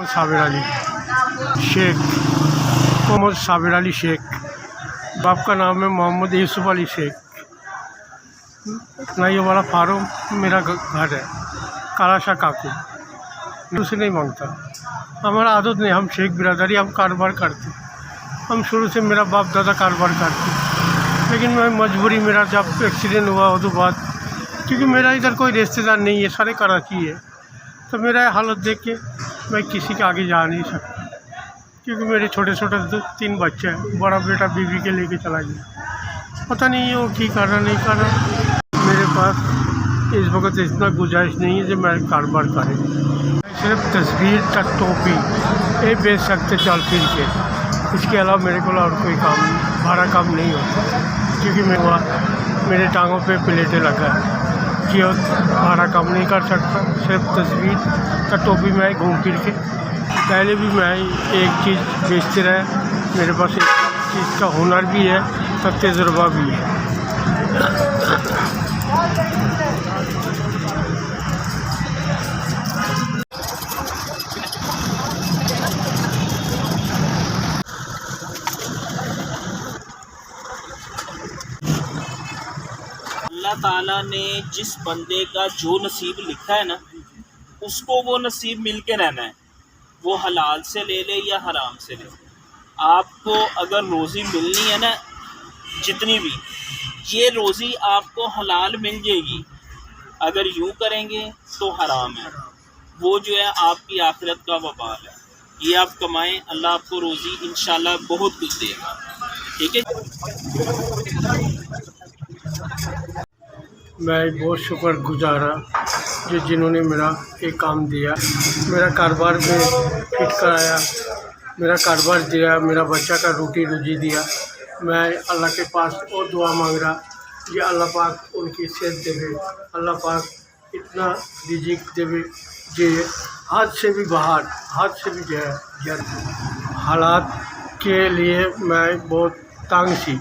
साबिर अली शेख, मोहम्मद साबिर अली शेख। बाप का नाम है मोहम्मद यूसुफ अली शेख। ना ये वाला फार्म मेरा घर है, कालाशाह काकू। दूसरे नहीं मांगता, हमारा आदत नहीं। हम शेख बिरादरी, हम कारोबार करते, हम शुरू से मेरा बाप दादा कारोबार करते। लेकिन मैं मजबूरी, मेरा जब एक्सीडेंट हुआ वो तो बाद, क्योंकि मेरा इधर कोई रिश्तेदार नहीं है, सारे कराची है, तो मेरा हालत देख के मैं किसी के आगे जा नहीं सकता। क्योंकि मेरे छोटे छोटे 3 बच्चे हैं। बड़ा बेटा बीवी के लेके चला गया, पता नहीं वो की कर रहा नहीं कर रहा। मेरे पास इस वक्त इतना गुंजाइश नहीं है जो मैं कारोबार करें। सिर्फ तस्वीर तक टोपी ये बेच सकते चल फिर के, इसके अलावा मेरे को और कोई काम भाड़ा काम नहीं होता। क्योंकि मेरे टांगों पे प्लेटें लगा है कि भाड़ा काम नहीं कर सकता। सिर्फ तस्वीर का टोपी में घूम फिर के। पहले भी मैं एक चीज़ बेचते रहे, मेरे पास एक चीज़ का हुनर भी है, तो तजुर्बा भी है। अल्लाह ताला ने जिस बंदे का जो नसीब लिखा है ना, उसको वो नसीब मिल के रहना है। वो हलाल से ले ले या हराम से ले। आपको अगर रोज़ी मिलनी है ना, जितनी भी, ये रोज़ी आपको हलाल मिल जाएगी। अगर यूँ करेंगे तो हराम है, वो जो है आपकी आखिरत का वबाल है। ये आप कमाएं, अल्लाह आपको रोज़ी इंशाल्लाह बहुत कुछ देगा। ठीक है। मैं बहुत शुक्रगुजार जो जिन्होंने मेरा एक काम दिया, मेरा कारोबार में फिट कराया, मेरा कारोबार दिया, मेरा बच्चा का रोटी रोजी दिया। मैं अल्लाह के पास और दुआ मांग रहा कि अल्लाह पाक उनकी सेहत देवे, अल्लाह पाक इतना रिज़्क़ देवे जो हाथ से भी बाहर, हाथ से भी जो है हालात के लिए मैं बहुत तंग सी।